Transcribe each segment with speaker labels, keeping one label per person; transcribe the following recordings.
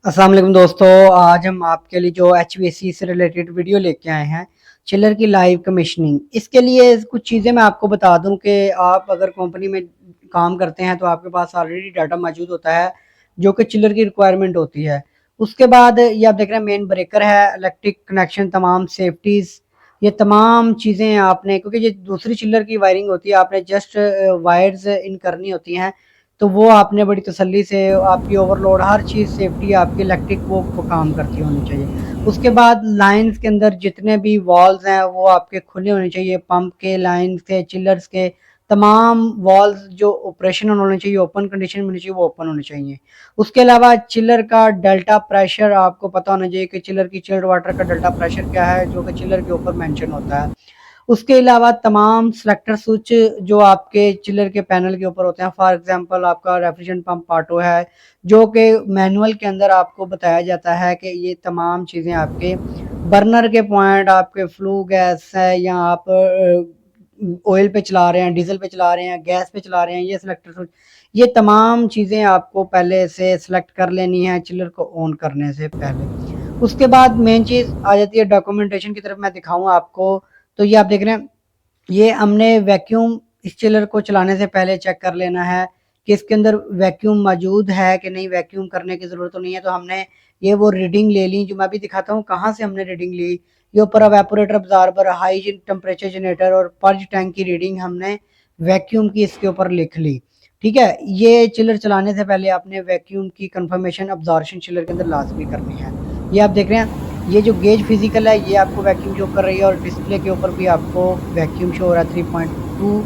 Speaker 1: अस्सलाम वालेकुम दोस्तों। आज हम आपके लिए जो एचवीएसी से रिलेटेड वीडियो लेके आए हैं, चिलर की लाइव कमीशनिंग। इसके लिए कुछ चीज़ें मैं आपको बता दूं कि आप अगर कंपनी में काम करते हैं तो आपके पास ऑलरेडी डाटा मौजूद होता है जो कि चिलर की रिक्वायरमेंट होती है। उसके बाद ये आप देख रहे हैं मेन ब्रेकर है, इलेक्ट्रिक कनेक्शन, तमाम सेफ्टीज़, ये तमाम चीज़ें आपने, क्योंकि ये दूसरी चिलर की वायरिंग होती है, आपने जस्ट वायर्स इन करनी होती हैं, तो वो आपने बड़ी तसल्ली से, आपकी ओवरलोड हर चीज़ सेफ्टी आपकी इलेक्ट्रिक वो काम करती होनी चाहिए। उसके बाद लाइंस के अंदर जितने भी वॉल्स हैं वो आपके खुले होने चाहिए, पंप के, लाइंस के, चिलर्स के, तमाम वॉल्स जो ऑपरेशन होने चाहिए, ओपन कंडीशन में होनी चाहिए, वो ओपन होने चाहिए। उसके अलावा चिलर का डेल्टा प्रेशर आपको पता होना चाहिए कि चिलर की चिल्ड वाटर का डेल्टा प्रेशर क्या है, जो कि चिलर के ऊपर मेंशन होता है। उसके अलावा तमाम सेलेक्टर स्विच जो आपके चिलर के पैनल के ऊपर होते हैं, फॉर एग्जांपल आपका रेफ्रिजरेंट पंप ऑटो है, जो कि मैनुअल के अंदर आपको बताया जाता है कि ये तमाम चीज़ें आपके बर्नर के पॉइंट, आपके फ्लू गैस है, या आप ऑयल पे चला रहे हैं, डीजल पे चला रहे हैं, गैस पे चला रहे हैं, ये सिलेक्टर स्विच, ये तमाम चीज़ें आपको पहले से सिलेक्ट कर लेनी है चिलर को ऑन करने से पहले। उसके बाद मेन चीज़ आ जाती है डॉक्यूमेंटेशन की तरफ। मैं दिखाऊँ आपको, तो ये आप देख रहे हैं, ये हमने वैक्यूम इस चिलर को चलाने से पहले चेक कर लेना है कि इसके अंदर वैक्यूम मौजूद है कि नहीं। वैक्यूम करने की ज़रूरत तो नहीं है, तो हमने ये वो रीडिंग ले ली, जो मैं भी दिखाता हूँ कहाँ से हमने रीडिंग ली। ये ऊपर evaporator, absorber, high temperature generator और पर्ज टैंक की रीडिंग हमने वैक्यूम की इसके ऊपर लिख ली। ठीक है, ये चिलर चलाने से पहले आपने वैक्यूम की कंफर्मेशन अब्जॉर्प्शन चिलर के अंदर लाजमी करनी है। ये आप देख रहे हैं, ये जो गेज फिजिकल है ये आपको वैक्यूम शो कर रही है, और डिस्प्ले के ऊपर भी आपको वैक्यूम शो हो रहा है 3.2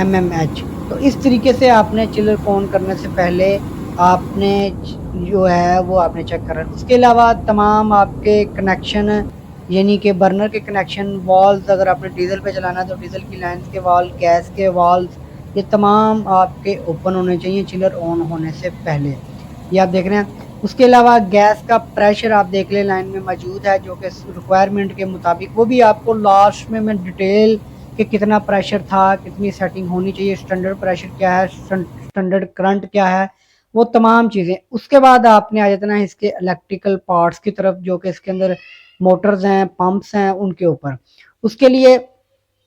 Speaker 1: mmH। तो इस तरीके से आपने चिलर को ऑन करने से पहले आपने जो है वो आपने चेक करना है। उसके अलावा तमाम आपके कनेक्शन, यानी कि बर्नर के कनेक्शन, वॉल्स, अगर आपने डीजल पे चलाना है तो डीजल की लाइन्स के वॉल, गैस के वॉल्स, ये तमाम आपके ओपन होने चाहिए चिलर ऑन होने से पहले। ये आप देख रहे हैं। उसके अलावा गैस का प्रेशर आप देख लें लाइन में मौजूद है, जो कि रिक्वायरमेंट के मुताबिक, वो भी आपको लास्ट में मैं डिटेल कि कितना प्रेशर था, कितनी सेटिंग होनी चाहिए, स्टैंडर्ड प्रेशर क्या है, स्टैंडर्ड करंट क्या है, वो तमाम चीज़ें। उसके बाद आपने आ जाना है इसके इलेक्ट्रिकल पार्ट्स की तरफ, जो कि इसके अंदर मोटर्स हैं, पंप्स हैं, उनके ऊपर। उसके लिए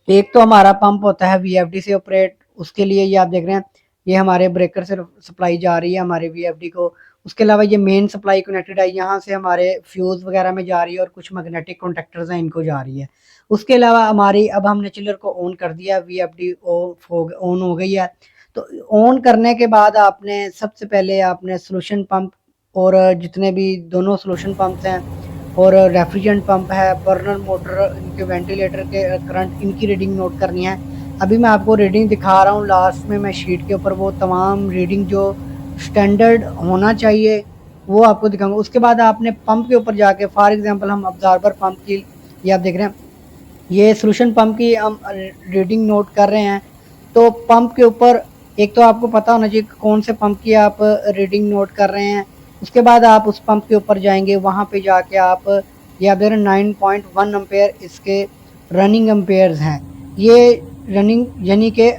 Speaker 1: एक तो हमारा पंप होता है वीएफडी से ऑपरेट, उसके लिए ये आप देख रहे हैं, ये हमारे ब्रेकर से सप्लाई जा रही है हमारे वीएफडी को। उसके अलावा ये मेन सप्लाई कनेक्टेड है, यहाँ से हमारे फ्यूज़ वगैरह में जा रही है, और कुछ मैग्नेटिक कॉन्टेक्टर्स हैं, इनको जा रही है। उसके अलावा हमारी, अब हमने चिलर को ऑन कर दिया, वीएफडी ऑन हो गई है। तो ऑन करने के बाद आपने सबसे पहले आपने सोल्यूशन पंप, और जितने भी दोनों सोल्यूशन पंप्स हैं और रेफ्रिजरेंट पंप है, बर्नर मोटर, इनके वेंटिलेटर के करंट, इनकी रीडिंग नोट करनी है। अभी मैं आपको रीडिंग दिखा रहा हूँ लास्ट में, मैं शीट के ऊपर वो तमाम रीडिंग जो स्टैंडर्ड होना चाहिए वो आपको दिखाऊंगा। उसके बाद आपने पंप के ऊपर जाके, फॉर एग्जांपल हम अब्जॉर्बर पंप की, ये आप देख रहे हैं, ये सोल्यूशन पंप की हम रीडिंग नोट कर रहे हैं। तो पंप के ऊपर एक तो आपको पता होना चाहिए कौन से पंप की आप रीडिंग नोट कर रहे हैं। उसके बाद आप उस पंप के ऊपर जाएंगे, वहाँ पे जाके आप, ये आप देख रहे हैं 9.1 एम्पेयर इसके रनिंग एम्पेयर्स हैं। ये रनिंग यानी कि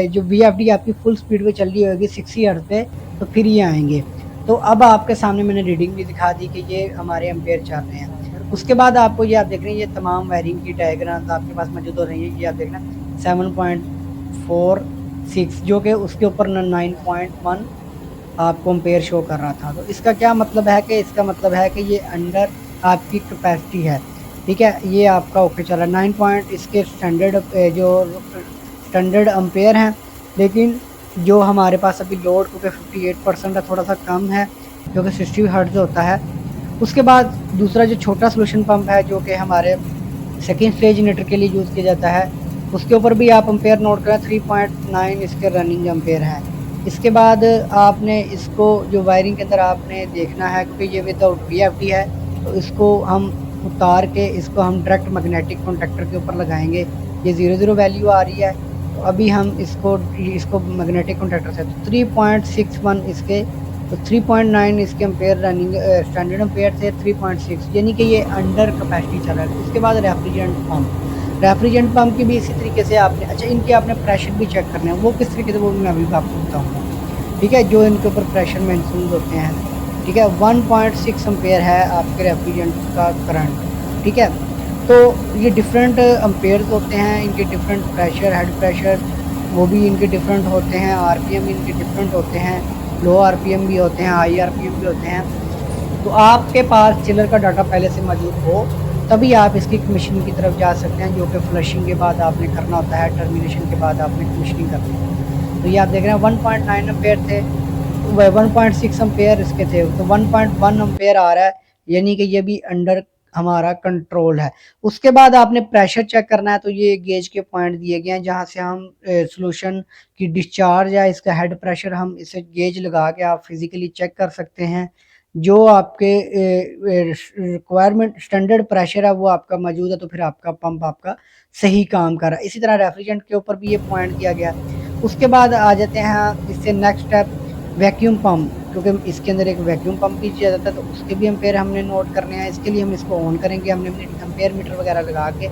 Speaker 1: जो वीएफडी आपकी फुल स्पीड पे चल रही होगी 60 हर्ट्ज पे, तो फिर ये आएंगे। तो अब आपके सामने मैंने रीडिंग भी दिखा दी कि ये हमारे एम्पेयर चल रहे हैं। उसके बाद आपको ये आप देख रहे हैं, ये तमाम वायरिंग की डायग्राम्स आपके पास मौजूद हो रही है। ये आप देख रहे हैं 7.46, जो कि उसके ऊपर 9.1 आपको एम्पेयर शो कर रहा था। तो इसका क्या मतलब है कि, इसका मतलब है कि ये अंडर आपकी कैपेसिटी है। ठीक है, ये आपका ओके चल रहा है। 9 पॉइंट इसके स्टैंडर्ड, जो स्टैंडर्ड एम्पेयर हैं, लेकिन जो हमारे पास अभी लोड क्योंकि 58% है, थोड़ा सा कम है, क्योंकि 60 हर्ट्ज होता है। उसके बाद दूसरा जो छोटा सोल्यूशन पंप है, जो कि हमारे सेकेंड स्टेज जनरेटर के लिए यूज़ किया जाता है, उसके ऊपर भी आप एम्पेयर नोट करें, 3.9 इसके रनिंग एम्पेयर हैं। इसके बाद आपने इसको जो वायरिंग के अंदर आपने देखना है, क्योंकि ये विदाउट वीएफडी है, तो इसको हम उतार के इसको हम डायरेक्ट मैग्नेटिक कॉन्टेक्टर के ऊपर लगाएंगे। ये 00 वैल्यू आ रही है, तो अभी हम इसको मैग्नेटिक कॉन्टेक्टर से, तो 3.61 इसके, तो 3.9 इसके एम्पेयर रनिंग स्टैंडर्ड एम्पेयर थे, 3.6 यानी कि ये अंडर कैपेसिटी चल रहा है। उसके बाद रेफ्रिजरेंट पंप की भी इसी तरीके से आपने, अच्छा इनके आपने प्रेशर भी चेक करने हैं, वो किस तरीके से, वो मैं अभी आपको बताऊँगा। ठीक है, जो इनके ऊपर प्रेशर महसूस होते हैं, ठीक है। 1.6 एम्पेयर है आपके रेफ्रिजरेंट का करंट, ठीक है। तो ये डिफरेंट एम्पेयर्स होते हैं, इनके डिफरेंट प्रेशर, हेड प्रेशर वो भी इनके डिफरेंट होते हैं, आरपीएम इनके डिफरेंट होते हैं, लो आरपीएम भी होते हैं, हाई आरपीएम भी होते हैं। तो आपके पास चिलर का डाटा पहले से मौजूद हो तभी आप इसकी कमीशनिंग की तरफ जा सकते हैं, जो कि फ्लशिंग के बाद आपने करना होता है, टर्मिनेशन के बाद आपने कमीशनिंग करनी है। तो ये आप देख रहे हैं 1.9 एम्पेयर थे, 1.6 एम्पेयर इसके थे, तो 1.1 एम्पेयर आ रहा है, यानी कि ये भी अंडर हमारा कंट्रोल है। उसके बाद आपने प्रेशर चेक करना है, तो ये गेज के पॉइंट दिए गए हैं जहाँ से हम सॉल्यूशन की डिस्चार्ज या इसका हेड प्रेशर हम इसे गेज लगा के आप फिजिकली चेक कर सकते हैं। जो आपके रिक्वायरमेंट स्टैंडर्ड प्रेशर है वो आपका मौजूद है, तो फिर आपका पंप आपका सही काम कर रहा है। इसी तरह रेफ्रिजरेंट के ऊपर भी ये पॉइंट दिया गया। उसके बाद आ जाते हैं इससे नेक्स्ट स्टेप वैक्यूम पंप, क्योंकि इसके अंदर एक वैक्यूम पंप भी किया जाता है, तो उसके भी एम्पेयर हमने नोट करने हैं। इसके लिए हम इसको ऑन करेंगे, हमने अपने एम्पेयर मीटर वगैरह लगा के,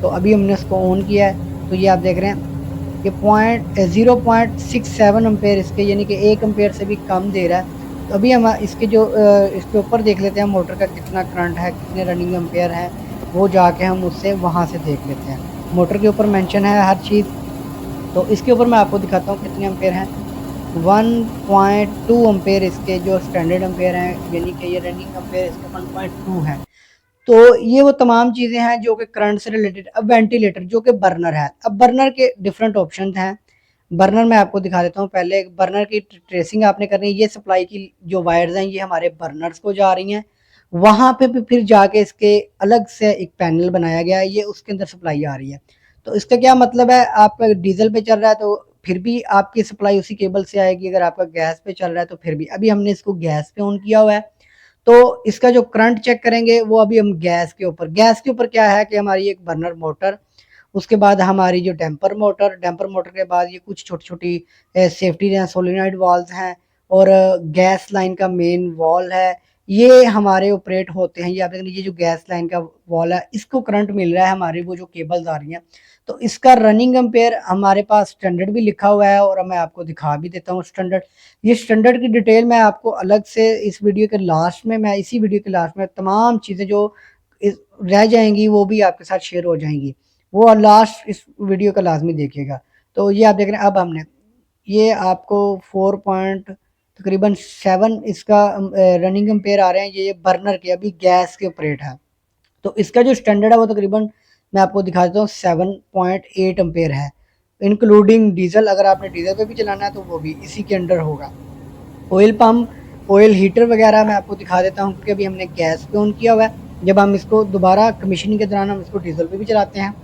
Speaker 1: तो अभी हमने इसको ऑन किया है। तो ये आप देख रहे हैं ये 0.67 एम्पेयर इसके, यानी कि 1 एम्पेयर से भी कम दे रहा है। तो अभी हम इसके जो इसके ऊपर देख लेते हैं मोटर का कितना करंट है, कितने रनिंग एम्पेयर है, वो जाके हम उससे वहाँ से देख लेते हैं। मोटर के ऊपर मेंशन है हर चीज़, तो इसके ऊपर मैं आपको दिखाता हूँ कितने एम्पेयर हैं। 1.2 एम्पेयर इसके जो स्टैंडर्ड एम्पेयर हैं, यानी कि ये रनिंग एम्पेयर इसके 1.2 है। तो ये वो तमाम चीज़ें हैं जो कि करंट से रिलेटेड। अब वेंटिलेटर जो कि बर्नर है, अब बर्नर के डिफरेंट ऑप्शन हैं। बर्नर मैं आपको दिखा देता हूँ। पहले बर्नर की ट्रेसिंग आपने करनी है। ये सप्लाई की जो वायर्स हैं ये हमारे बर्नर्स को जा रही हैं, वहाँ पे भी फिर जाके इसके अलग से एक पैनल बनाया गया है, ये उसके अंदर सप्लाई आ रही है। तो इसका क्या मतलब है, आपका डीजल पे चल रहा है तो फिर भी आपकी सप्लाई उसी केबल से आएगी, अगर आपका गैस पे चल रहा है तो फिर भी। अभी हमने इसको गैस पे ऑन किया हुआ है, तो इसका जो करंट चेक करेंगे वो अभी हम गैस के ऊपर क्या है कि हमारी एक बर्नर मोटर, उसके बाद हमारी जो डैम्पर मोटर के बाद ये कुछ छोटी छोटी सेफ्टी हैं, सोलिनॉइड वाल्व हैं, और गैस लाइन का मेन वॉल है, ये हमारे ऑपरेट होते हैं। ये आप देख लीजिए जो गैस लाइन का वॉल है इसको करंट मिल रहा है, हमारी वो जो केबल्स आ रही हैं। तो इसका रनिंग एम्पेयर हमारे पास स्टैंडर्ड भी लिखा हुआ है, और मैं आपको दिखा भी देता हूँ स्टैंडर्ड। ये स्टैंडर्ड की डिटेल मैं आपको अलग से इस वीडियो के लास्ट में, मैं इसी वीडियो के लास्ट में तमाम चीज़ें जो रह जाएंगी वो भी आपके साथ शेयर हो जाएंगी, वो लास्ट इस वीडियो का लाजमी देखिएगा। तो ये आप देख रहे हैं, अब हमने ये आपको 4 पॉइंट तकरीबन 7 इसका रनिंग एम्पेयर आ रहे हैं, ये बर्नर के, अभी गैस के ऑपरेट है। तो इसका जो स्टैंडर्ड है वो तकरीबन मैं आपको दिखा देता हूँ 7.8 एम्पेयर है, इंक्लूडिंग डीजल। अगर आपने डीजल पे भी चलाना है तो वो भी इसी के अंडर होगा। ऑयल पंप, ऑयल हीटर वगैरह मैं आपको दिखा देता हूँ, क्योंकि अभी हमने गैस पे ऑन किया हुआ है। जब हम इसको दोबारा कमीशनिंग के दौरान हम इसको डीजल पे भी चलाते हैं,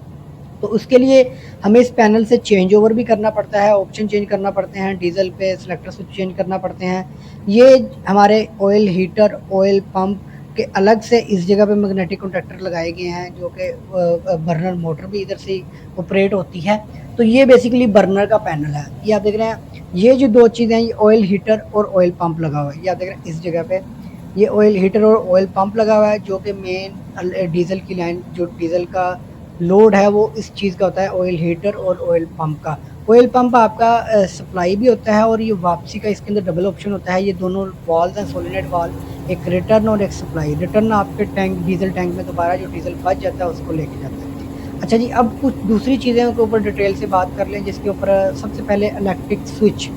Speaker 1: तो उसके लिए हमें इस पैनल से चेंज ओवर भी करना पड़ता है, ऑप्शन चेंज करना पड़ते हैं, डीजल पे सिलेक्टर स्विच चेंज करना पड़ते हैं। ये हमारे ऑयल हीटर, ऑयल पंप के अलग से इस जगह पे मैग्नेटिक कॉन्टैक्टर लगाए गए हैं, जो कि बर्नर मोटर भी इधर से ऑपरेट होती है। तो ये बेसिकली बर्नर का पैनल है। ये आप देख रहे हैं, ये जो दो चीज़ें हैं, ये ऑयल हीटर और ऑयल पंप लगा हुआ है। ये आप देख रहे हैं इस जगह पे ये ऑयल हीटर और ऑयल पंप लगा हुआ है, जो कि मेन डीजल की लाइन, जो डीजल का लोड है वो इस चीज़ का होता है, ऑयल हीटर और ऑयल पंप का। ऑयल पंप आपका सप्लाई भी होता है, और ये वापसी का इसके अंदर डबल ऑप्शन होता है। ये दोनों वाल्व हैं, सोलिनॉइड वाल्व, एक रिटर्न और एक सप्लाई। रिटर्न आपके टैंक, डीजल टैंक में दोबारा जो डीजल बच जाता है उसको लेके जाता है। अच्छा जी, अब कुछ दूसरी चीज़ों के ऊपर डिटेल से बात कर लें, जिसके ऊपर सबसे पहले electric switch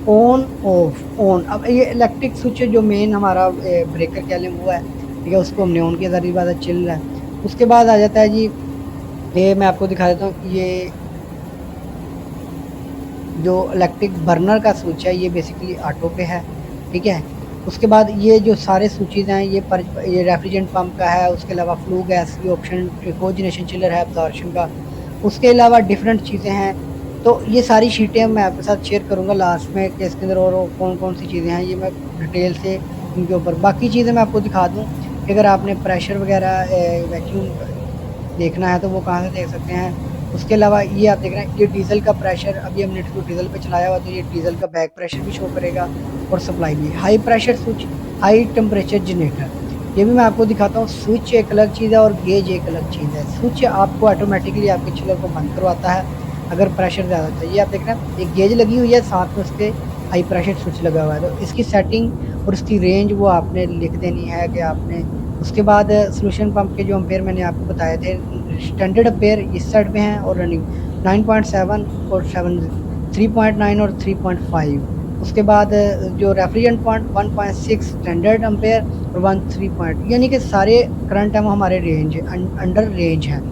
Speaker 1: on off on. अब ये इलेक्ट्रिक स्विच जो मेन हमारा ब्रेकर कह लें वो है, ठीक है, उसको हमने ऑन किया, सारी बात चल रहा है। उसके बाद आ जाता है जी, ये मैं आपको दिखा देता हूँ, ये जो इलेक्ट्रिक बर्नर का स्विच है ये बेसिकली ऑटो पे है, ठीक है। उसके बाद ये जो सारे स्विचेज हैं ये रेफ्रिजरेंट पंप का है, उसके अलावा फ्लू गैस की ऑप्शन, कोजनेशन चिलर है एब्जॉर्प्शन का, उसके अलावा डिफरेंट चीज़ें हैं। तो ये सारी शीटें मैं आपके साथ शेयर करूँगा लास्ट में कि इसके अंदर और कौन कौन सी चीज़ें हैं, ये मैं डिटेल से इनके ऊपर। बाकी चीज़ें मैं आपको दिखा दूँ कि अगर आपने प्रेशर वगैरह वैक्यूम देखना है तो वो कहाँ से देख सकते हैं। उसके अलावा ये आप देख रहे हैं, ये डीजल का प्रेशर, अभी हमने इसको डीजल पे चलाया हुआ, तो ये डीजल का बैक प्रेशर भी शो करेगा, और सप्लाई भी। High pressure switch, high temperature generator, ये भी मैं आपको दिखाता हूँ। स्विच एक अलग चीज़ है और गेज एक अलग चीज़ है। स्विच आपको ऑटोमेटिकली आपके चिलर को बंद करवाता है अगर प्रेशर ज़्यादा होता है। ये आप देख रहे हैं एक गेज लगी हुई है, साथ में उसके हाई प्रेशर स्विच लगा हुआ है। तो इसकी सेटिंग और इसकी रेंज वो आपने लिख देनी है कि आपने। उसके बाद सोल्यूशन पंप के जो अम्पेयर मैंने आपको बताए थे, स्टैंडर्ड अम्पेयर इस साइड पे हैं और रनिंग 9.7 और 7 3.9 और 3.5। उसके बाद जो रेफ्रिजरेंट पॉइंट 1.6 स्टैंडर्ड अम्पेयर और 1 3 पॉइंट, यानी कि सारे करंट है वो हमारे रेंज अंडर रेंज हैं।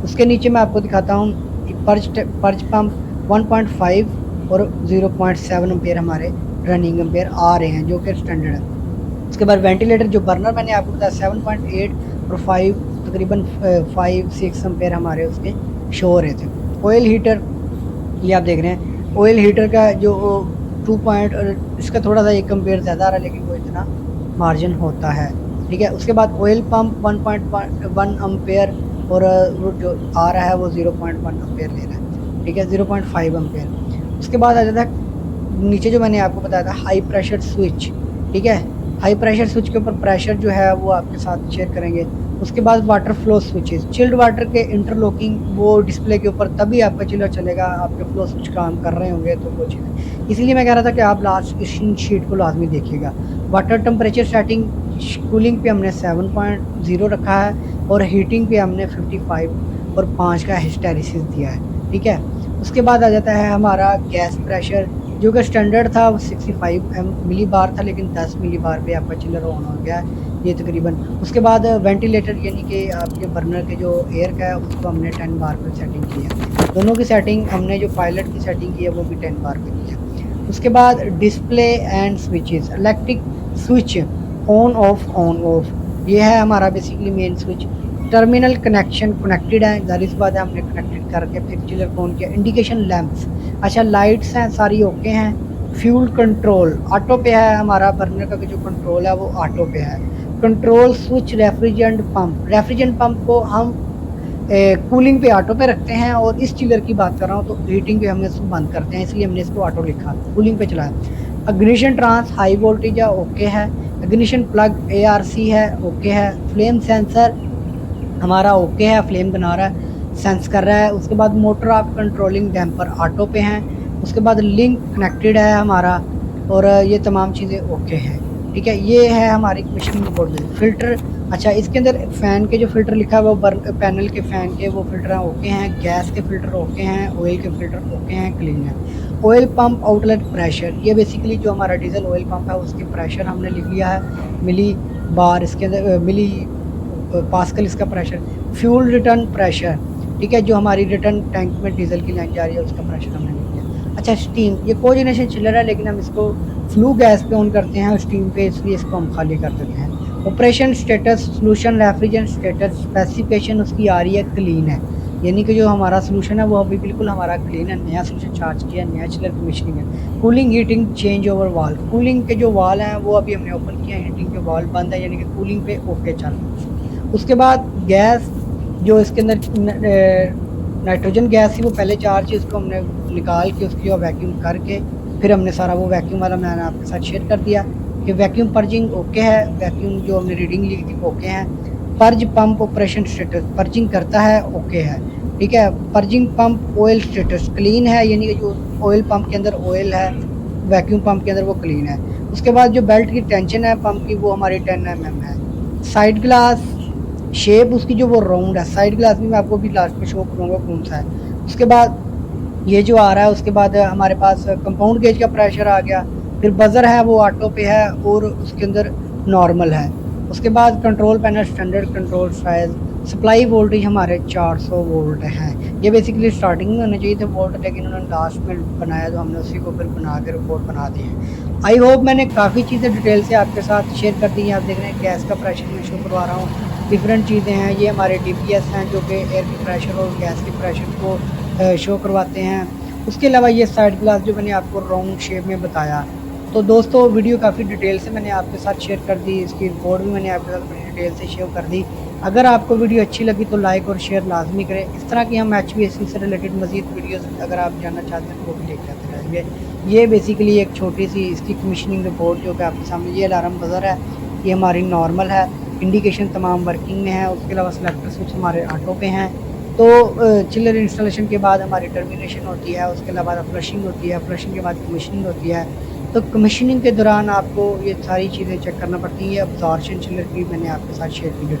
Speaker 1: उसके नीचे मैं आपको दिखाता हूँ पर्च पंप 1.5 और 0.7 एम्पेयर हमारे रनिंग एम्पेयर आ रहे हैं जो कि स्टैंडर्ड है। उसके बाद वेंटिलेटर जो बर्नर मैंने आपको बताया 7.8 और 5 तकरीबन 5-6 एम्पेयर हमारे उसके शो हो रहे थे। ऑयल हीटर ये आप देख रहे हैं, ऑयल हीटर का जो 2 पॉइंट और इसका थोड़ा सा एक एम्पेयर ज़्यादा आ रहा है लेकिन वो इतना मार्जिन होता है, ठीक है। उसके बाद ऑयल पंप 1.1 एम्पेयर और वो जो आ रहा है वो 0.1 एम्पेयर ले रहा है, ठीक है, 0.5 एम्पेयर। उसके बाद आ जाता है नीचे जो मैंने आपको बताया था हाई प्रेशर स्विच, ठीक है। हाई प्रेशर स्विच के ऊपर प्रेशर जो है वो आपके साथ शेयर करेंगे। उसके बाद water flow switches, chilled water के इंटरलॉकिंग वो डिस्प्ले के ऊपर तभी आपका चिलर चलेगा, आपके फ्लो स्विच काम कर रहे होंगे तो वो चीज़। इसलिए मैं कह रहा था कि आप लास्ट इस शीट को लाजमी देखिएगा। वाटर टेम्परेचर सेटिंग, कूलिंग पे हमने 7.0 रखा है और हीटिंग पे हमने 55 और 5 का हिस्टेरिसिस दिया है, ठीक है। उसके बाद आ जाता है हमारा गैस प्रेशर जो कि स्टैंडर्ड था वो 65 मिली बार था लेकिन 10 मिली बार पे आपका चिलर ऑन हो गया ये तकरीबन। उसके बाद वेंटिलेटर यानी कि आपके बर्नर के जो एयर का है उसको हमने 10 बार पर सेटिंग की है। दोनों की सेटिंग हमने जो पायलट की सेटिंग की है वो भी 10 बार पर की है। उसके बाद display and switches, electric switch on off, ये है हमारा basically main switch. Terminal connection connected है, जाहिर सी बात है हमने कनेक्टेड करके फिर चिलर को ऑन किया। इंडिकेशन लैंप्स, अच्छा लाइट्स हैं सारी ओके हैं। फ्यूल कंट्रोल ऑटो पे है, हमारा बर्नर का जो कंट्रोल है वो ऑटो पे है। कंट्रोल स्विच रेफ्रिजरेंट पंप को हम कूलिंग पे ऑटो पे रखते हैं और इस चिलर की बात कर रहा हूँ तो हीटिंग पे हमने इसको बंद करते हैं, इसलिए हमने इसको ऑटो लिखा, कूलिंग पे चलाया। इग्निशन ट्रांस हाई वोल्टेज है, ओके है। इग्निशन प्लग ARC है, ओके है। फ्लेम सेंसर हमारा ओके है, फ्लेम बना रहा है, सेंस कर रहा है। उसके बाद motor of controlling damper auto पे हैं। उसके बाद लिंक कनेक्टेड है हमारा और ये तमाम चीज़ें ओके हैं, ठीक है। ये है हमारी मशीन बोर्ड में फिल्टर। अच्छा इसके अंदर फ़ैन के जो फ़िल्टर लिखा है वो पैनल के फ़ैन के वो फ़िल्टर ओके हैं, गैस के फ़िल्टर ओके हैं, ऑयल के फ़िल्टर ओके हैं, क्लीन है। ऑयल पंप आउटलेट प्रेशर, ये बेसिकली जो हमारा डीजल ऑयल पंप है उसकी प्रेशर हमने लिख लिया है मिली बार, इसके अंदर मिली पास्कल इसका प्रेशर। फ्यूल रिटर्न प्रेशर, ठीक है, जो हमारी रिटर्न टैंक में डीजल की लाइन जा रही है उसका प्रेशर हमने लिख लिया। अच्छा स्टीम, ये कोजेनेशन चिलर है लेकिन हम इसको फ्लू गैस पे ऑन करते हैं स्टीम पे, इसलिए इसको हम खाली कर देते हैं। Operation status solution refrigerant status specification उसकी आ रही है क्लीन है, यानी कि जो हमारा सोल्यूशन है वो अभी बिल्कुल हमारा क्लीन है, नया सोल्यूशन चार्ज किया, नया चिलर कमीशनिंग है। कूलिंग हीटिंग चेंज ओवर वाल, कूलिंग के जो वाल हैं वो अभी हमने ओपन किया, हीटिंग के वाल बंद है यानी कि कूलिंग पे ओके चल रहा है। उसके बाद गैस जो इसके अंदर नाइट्रोजन गैस थी वो पहले चार्ज थी, उसको हमने निकाल के उसकी वैक्यूम करके फिर हमने सारा वो वैक्यूम वाला मैंने आपके साथ शेयर कर दिया कि वैक्यूम पर्जिंग ओके है, वैक्यूम जो हमने रीडिंग ली थी ओके है। Purge pump operation status, purging करता है ओके है, ठीक है। Purging pump oil status clean है, यानी कि जो ऑयल पंप के अंदर ऑयल है वैक्यूम पंप के अंदर वो क्लीन है। उसके बाद जो बेल्ट की टेंशन है पंप की वो हमारी 10 mm है। साइड ग्लास शेप उसकी जो वो राउंड है, साइड ग्लास भी मैं आपको भी लास्ट में शो करूँगा कौन सा है। उसके बाद ये जो आ रहा है उसके बाद हमारे पास कंपाउंड गेज का प्रेशर आ गया, फिर बजर है वो ऑटो पे है और उसके अंदर नॉर्मल है। उसके बाद control panel standard control size, supply voltage हमारे 400 वोल्ट हैं। ये बेसिकली स्टार्टिंग में होने चाहिए थे वोल्ट लेकिन उन्होंने लास्ट में बनाया तो हमने उसी को फिर बना के रिपोर्ट बना दी है। आई होप मैंने काफ़ी चीज़ें डिटेल से आपके साथ शेयर कर दी हैं। आप देख रहे हैं गैस का प्रेशर मैं शो करवा रहा हूँ, डिफरेंट चीज़ें हैं। ये हमारे DPS हैं जो कि एयर की प्रेशर और गैस के प्रेशर को शो करवाते हैं। उसके अलावा ये साइड ग्लास जो मैंने आपको राउंड शेप में बताया। तो दोस्तों वीडियो काफ़ी डिटेल से मैंने आपके साथ शेयर कर दी, इसकी रिपोर्ट भी मैंने आपके साथ बड़ी डिटेल से शेयर कर दी। अगर आपको वीडियो अच्छी लगी तो लाइक और शेयर लाजमी करें। इस तरह की हम HVAC से रिलेटेड मज़ीद वीडियोस अगर आप जानना चाहते हैं तो वो भी लेके आते रहेंगे। ये बेसिकली एक छोटी सी इसकी कमीशनिंग रिपोर्ट जो कि आपके सामने, ये अलार्म बजर है, ये हमारी नॉर्मल है, इंडिकेशन तमाम वर्किंग में है। उसके अलावा सेलेक्टर स्विच हमारे ऑटो पे हैं। तो चिलर इंस्टॉलेशन के बाद हमारी टर्मिनेशन होती है, उसके अलावा फ्लशिंग होती है, फ्लशिंग के बाद कमीशनिंग होती है। तो कमीशनिंग के दौरान आपको ये सारी चीज़ें चेक करना पड़ती है। ये अब्ज़ॉर्प्शन चिलर की मैंने आपके साथ शेयर वीडियो